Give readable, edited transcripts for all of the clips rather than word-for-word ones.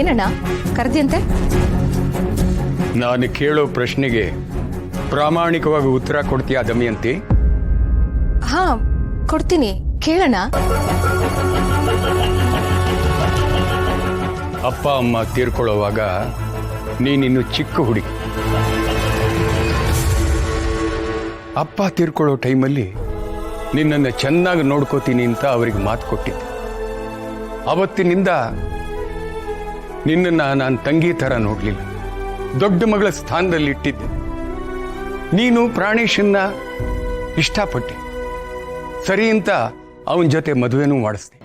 ಏನಣ್ಣ ಕರೆದ್ಯಂತೆ? ನಾನು ಕೇಳೋ ಪ್ರಶ್ನೆಗೆ ಪ್ರಾಮಾಣಿಕವಾಗಿ ಉತ್ತರ ಕೊಡ್ತೀಯಾ ದಮಯಂತಿ? ಹಾ ಕೊಡ್ತೀನಿ, ಕೇಳೋಣ. ಅಪ್ಪ ಅಮ್ಮ ತೀರ್ಕೊಳ್ಳೋವಾಗ ನೀನಿನ್ನು ಚಿಕ್ಕ ಹುಡುಗಿ. ಅಪ್ಪ ತೀರ್ಕೊಳ್ಳೋ ಟೈಮಲ್ಲಿ ನಿನ್ನನ್ನು ಚೆನ್ನಾಗಿ ನೋಡ್ಕೋತೀನಿ ಅಂತ ಅವರಿಗೆ ಮಾತು ಕೊಟ್ಟಿದ್ದೆ. ಅವತ್ತಿನಿಂದ ನಿನ್ನನ್ನು ನಾನು ತಂಗಿ ಥರ ನೋಡಲಿಲ್ಲ, ದೊಡ್ಡ ಮಗಳ ಸ್ಥಾನದಲ್ಲಿ ಇಟ್ಟಿದ್ದೆ. ನೀನು ಪ್ರಾಣೇಶನ್ನ ಇಷ್ಟಪಟ್ಟೆ, ಸರಿ ಅಂತ ಅವನ ಜೊತೆ ಮದುವೆನೂ ಮಾಡಿಸ್ದೆ.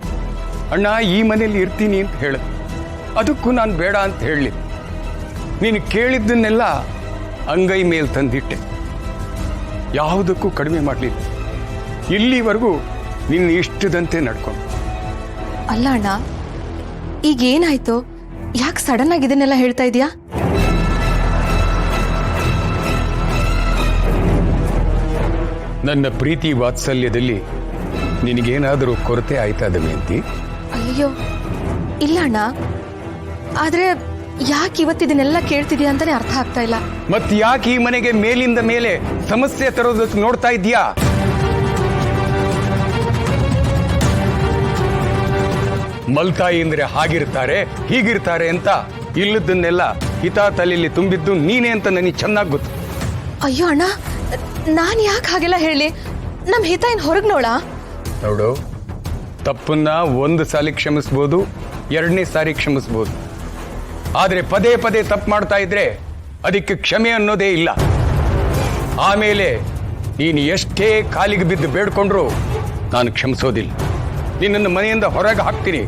ಅಣ್ಣ ಈ ಮನೇಲಿ ಇರ್ತೀನಿ ಅಂತ ಹೇಳಿದೆ, ಅದಕ್ಕೂ ನಾನು ಬೇಡ ಅಂತ ಹೇಳಲಿಲ್ಲ. ನೀನು ಕೇಳಿದ್ದನ್ನೆಲ್ಲ ಅಂಗೈ ಮೇಲೆ ತಂದಿಟ್ಟೆ, ಯಾವುದಕ್ಕೂ ಕಡಿಮೆ ಮಾಡಲಿಲ್ಲ. ಇಲ್ಲಿವರೆಗೂ ನಿನ್ನ ಇಷ್ಟದಂತೆ ನಡ್ಕೊಂಡು. ಅಲ್ಲ ಅಣ್ಣ, ಈಗೇನಾಯ್ತು? ಯಾಕೆ ಸಡನ್ ಆಗಿ ಇದನ್ನೆಲ್ಲ ಹೇಳ್ತಾ ಇದೀಯಾ? ನನ್ನ ಪ್ರೀತಿ ವಾತ್ಸಲ್ಯದಲ್ಲಿ ನಿನಗೇನಾದರೂ ಕೊರತೆ ಆಯ್ತಾ ದಮಯಂತಿ? ಅಯ್ಯೋ ಇಲ್ಲ ಅಣ್ಣ, ಆದ್ರೆ ಯಾಕೆ ಇವತ್ತಿದನ್ನೆಲ್ಲ ಕೇಳ್ತಿದ್ಯಾ ಅಂತಾನೆ ಅರ್ಥ ಆಗ್ತಾ ಇಲ್ಲ. ಮತ್ ಯಾಕೆ ಈ ಮನೆಗೆ ಮೇಲಿಂದ ಮೇಲೆ ಸಮಸ್ಯೆ ತರೋದಕ್ಕೆ ನೋಡ್ತಾ ಇದೀಯಾ? ಮಲ್ತಾಯಿ ಅಂದ್ರೆ ಹಾಗಿರ್ತಾರೆ ಹೀಗಿರ್ತಾರೆ ಅಂತ ಇಲ್ಲದನ್ನೆಲ್ಲ ಹಿತಾ ತಲೆಯಲ್ಲಿ ತುಂಬಿದ್ದು ನೀನೇ ಅಂತ ನನಗೆ ಚೆನ್ನಾಗಿ ಗೊತ್ತು. ಅಯ್ಯೋ ಅಣ್ಣ, ನಾನ್ ಯಾಕೆ ಹಾಗೆಲ್ಲ ಹೇಳಿ? ನಮ್ ಹಿತ ಏನ್ ಹೊರಗ್ ನೋಡ? ನೋಡು, ತಪ್ಪನ್ನ ಒಂದು ಸಾರಿ ಕ್ಷಮಿಸ್ಬೋದು, ಎರಡನೇ ಸಾರಿ ಕ್ಷಮಿಸ್ಬೋದು. ಆದ್ರೆ ಪದೇ ಪದೇ ತಪ್ಪು ಮಾಡ್ತಾ ಇದ್ರೆ ಅದಕ್ಕೆ ಕ್ಷಮೆ ಅನ್ನೋದೇ ಇಲ್ಲ. ಆಮೇಲೆ ನೀನು ಎಷ್ಟೇ ಕಾಲಿಗೆ ಬಿದ್ದು ಬೇಡ್ಕೊಂಡ್ರು ನಾನು ಕ್ಷಮಿಸೋದಿಲ್ಲ. ನಿನ್ನನ್ನು ಮನೆಯಿಂದ ಹೊರಗೆ ಹಾಕ್ತೀನಿ.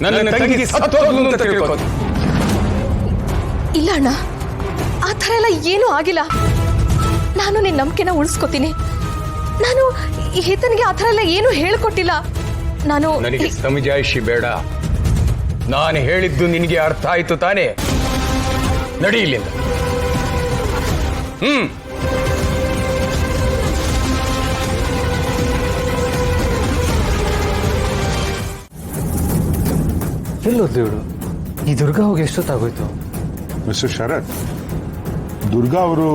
ನನ್ನ ತಂಗಿ ಸತ್ತೋದ್ಲು ಅಂತ ತಿಳ್ಕೋದು. ಇಲ್ಲ ಅಣ್ಣ, ಆ ಥರ ಎಲ್ಲ ಏನೂ ಆಗಿಲ್ಲ. ನಾನು ನಿನ್ನ ನಂಬಿಕೆನ ಉಳಿಸ್ಕೊತೀನಿ. ನಾನು ಈ ಹಿತನಿಗೆ ಆ ಥರ ಎಲ್ಲ ಏನೂ ಹೇಳ್ಕೊಟ್ಟಿಲ್ಲ. ನನಗೆ ಸಮಜಾಯಿಷಿ ಬೇಡ. ನಾನು ಹೇಳಿದ್ದು ನಿನಗೆ ಅರ್ಥ ಆಯ್ತು ತಾನೇ? ನಡಿ ಇಲ್ಲಿಂದ. ಎಲ್ಲೋದ್ಲು ಇವಳು? ಈ ದುರ್ಗಾ ಹೋಗಿ ಎಷ್ಟೊತ್ತಾಗೋಯ್ತು? ಮಿಸ್ಟರ್ ಶರತ್, ದುರ್ಗಾ ಅವರು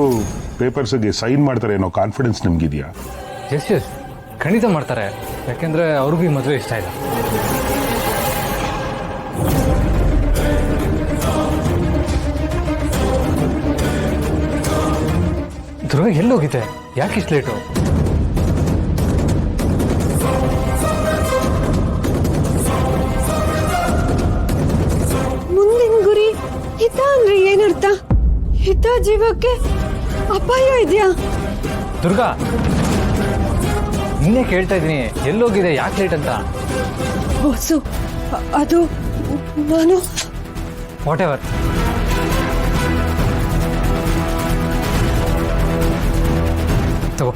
ಪೇಪರ್ಸ್ಗೆ ಸೈನ್ ಮಾಡ್ತಾರೆ ಅನ್ನೋ ಕಾನ್ಫಿಡೆನ್ಸ್ ನಿಮ್ಗಿದೆಯಾ? ಎಸ್ ಖಂಡಿತ ಮಾಡ್ತಾರೆ. ಯಾಕೆಂದ್ರೆ ಅವ್ರಿಗೂ ಈ ಮದುವೆ ಇಷ್ಟ ಇಲ್ಲ. ದುರ್ಗಾ ಎಲ್ಲೋಗಿದೆ? ಯಾಕೆ ಇಷ್ಟು ಲೇಟು? ಮುಂದಿನ ಗುರಿ ಹಿತ ಅಂದ್ರೆ ಏನರ್ಥ? ಹಿತ ಜೀವಕ್ಕೆ ಅಪಾಯ ಇದೆಯಾ? ದುರ್ಗಾ, ನಿನ್ನೆ ಕೇಳ್ತಾ ಇದ್ದೀನಿ ಎಲ್ಲೋಗಿದೆ, ಯಾಕೆ ಲೇಟ್ ಅಂತ. ಬಸ್ಸು, ಅದು ನಾನು ವಾಟ್ ಎವರ್. ತಗೋ,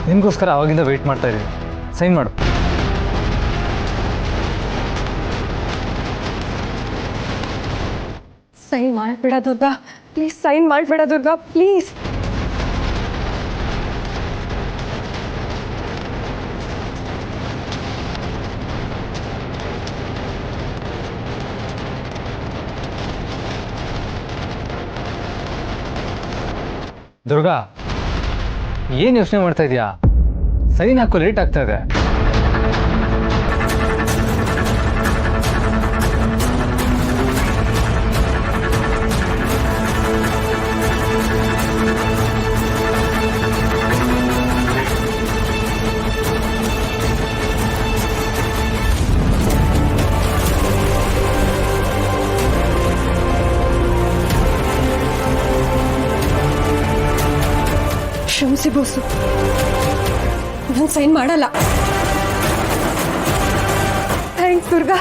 ನಿಮಗೋಸ್ಕರ ಅವಾಗಿಂದ ವೆಯ್ಟ್ ಮಾಡ್ತಾ ಇದ್ದೀನಿ. ಸೈನ್ ಮಾಡು. ಸೈನ್ ಮಾಡ್ಬೇಡ ದುರ್ಗಾ, ಪ್ಲೀಸ್ ಸೈನ್ ಮಾಡ್ಬೇಡ ದುರ್ಗಾ, ಪ್ಲೀಸ್. ದುರ್ಗಾ, ಏನು ಯೋಚನೆ ಮಾಡ್ತಾ ಇದೀಯಾ? ಸೈನ್ ಹಾಕೋ, ಲೇಟ್ ಆಗ್ತಾ ಇದೆ. ಕ್ಷಮಿಸಿ ಬೋಸು, ನಾನು ಸೈನ್ ಮಾಡಲ್ಲ. Thanks Durga,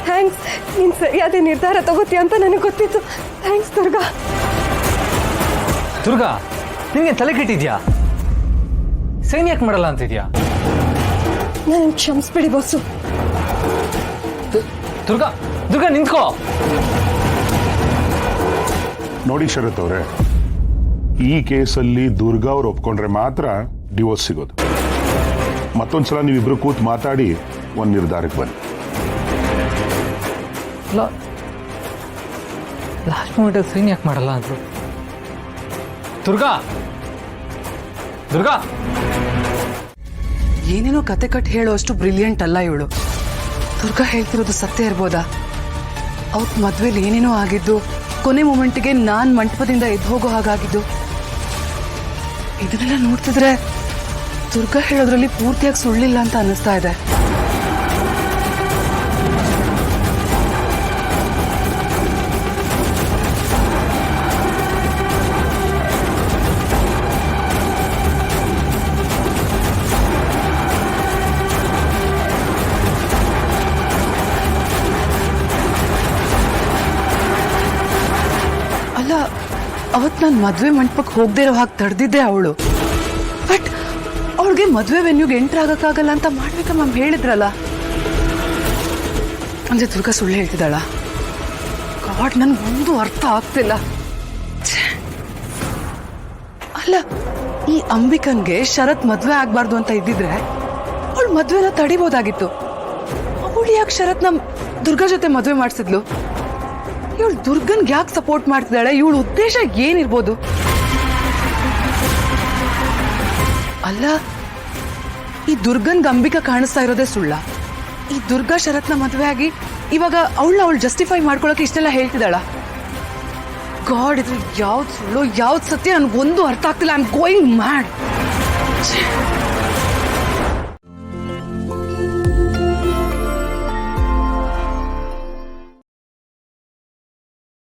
thanks. ನೀನು ಸರಿಯಾದ ನಿರ್ಧಾರ ತಗೋತೀಯ ಅಂತ ನನಗೆ ಗೊತ್ತಿತ್ತು. ಥ್ಯಾಂಕ್ಸ್ ದುರ್ಗಾ. ದುರ್ಗಾ, ನಿನಗೆ ತಲೆ ಕೆಟ್ಟಿದ್ಯಾ? ಸೈನ್ ಯಾಕೆ ಮಾಡಲ್ಲ ಅಂತಿದ್ಯಾ? ನಾನು ಕ್ಷಮಿಸ್ಬಿಡಿ ಬೋಸು. ದುರ್ಗಾ, ದುರ್ಗಾ ನಿಂತ್ಕೋ. ನೋಡಿ ಶರತ್ ಅವರೇ, ಈ ಕೇಸಲ್ಲಿ ದುರ್ಗಾ ಅವ್ರು ಒಪ್ಕೊಂಡ್ರೆ ಮಾತ್ರ ಡಿವೋರ್ಸ್ ಸಿಗೋದು. ಮತ್ತೊಂದ್ಸಲ ನೀವಿಬ್ರು ಕೂತ್ ಮಾತಾಡಿ ಒಂದು ನಿರ್ಧಾರಕ್ಕೆ ಬನ್ನಿ. ಅಲ್ಲ ಲಾಸ್ಟ್ ಮೂಮೆಂಟಲ್ಲಿ ಸೈನ್ ಯಾಕೆ ಮಾಡಲ್ಲ ಅಂದರು. ದುರ್ಗಾ ದುರ್ಗಾ ಏನೇನೋ ಕತೆ ಕಟ್ ಹೇಳೋ ಅಷ್ಟು ಬ್ರಿಲಿಯಂಟ್ ಅಲ್ಲ ಇವಳು. ದುರ್ಗಾ ಹೇಳ್ತಿರೋದು ಸತ್ಯ ಇರ್ಬೋದಾ? ಅವತ್ತು ಮದ್ವೆಲಿ ಏನೇನೋ ಆಗಿದ್ದು, ಕೊನೆ ಮೂಮೆಂಟ್ಗೆ ನಾನ್ ಮಂಟಪದಿಂದ ಎದ್ದು ಹೋಗೋ ಹಾಗಾಗಿದ್ದು, ಇದನ್ನೆಲ್ಲ ನೋಡ್ತಿದ್ರೆ ದುರ್ಗಾ ಹೇಳೋದ್ರಲ್ಲಿ ಪೂರ್ತಿಯಾಗಿ ಸುಳ್ಳಿಲ್ಲ ಅಂತ ಅನ್ನಿಸ್ತಾ ಇದೆ. ಅಲ್ಲ, ಅವತ್ ನಾನು ಮದ್ವೆ ಮಂಟಪಕ್ಕೆ ಹೋಗದೆ ಇರೋ ಹಾಗೆ ತಡೆದಿದ್ದೆ ಅವಳು. ಬಟ್ ಅವಳಿಗೆ ಮದ್ವೆ ವೆನ್ಯೂಗೆ ಎಂಟ್ರ್ ಆಗಕ್ಕಾಗಲ್ಲ ಅಂತ ಮಾಡ್ಬೇಕ ಮ್ಯಾಮ್ ಹೇಳಿದ್ರಲ್ಲ. ಅಂದ್ರೆ ದುರ್ಗಾ ಸುಳ್ಳು ಹೇಳ್ತಿದ್ದಾಳ? ಗಾಡ್, ನನ್ಗೊಂದು ಅರ್ಥ ಆಗ್ತಿಲ್ಲ. ಛೆ. ಅಲ್ಲ, ಈ ಅಂಬಿಕನ್ಗೆ ಶರತ್ ಮದ್ವೆ ಆಗ್ಬಾರ್ದು ಅಂತ ಇದ್ದಿದ್ರೆ ಅವಳು ಮದ್ವೆನ ತಡಿಬೋದಾಗಿತ್ತು. ಅವಳು ಯಾಕೆ ಶರತ್ನ ದುರ್ಗಾ ಜೊತೆ ಮದ್ವೆ ಮಾಡಿಸಿದ್ಲು? ಇವಳು ದುರ್ಗನ್ಗೆ ಯಾಕೆ ಸಪೋರ್ಟ್ ಮಾಡ್ತಿದ್ದಾಳೆ? ಇವಳ ಉದ್ದೇಶ ಏನಿರ್ಬೋದು? ಅಲ್ಲ, ಈ ದುರ್ಗನ್ಗೆ ಅಂಬಿಕಾ ಕಾಣಿಸ್ತಾ ಇರೋದೇ ಸುಳ್ಳ? ಈ ದುರ್ಗಾ ಶರತ್ನ ಮದುವೆ ಆಗಿ ಇವಾಗ ಅವಳು ಜಸ್ಟಿಫೈ ಮಾಡ್ಕೊಳಕ್ಕೆ ಇಷ್ಟೆಲ್ಲ ಹೇಳ್ತಿದ್ದಾಳ? ಗಾಡ್, ಇದು ಯಾವ್ದು ಸುಳ್ಳು ಯಾವ್ದು ಸತ್ಯ ನನ್ಗೊಂದು ಅರ್ಥ ಆಗ್ತಿಲ್ಲ. I am going mad.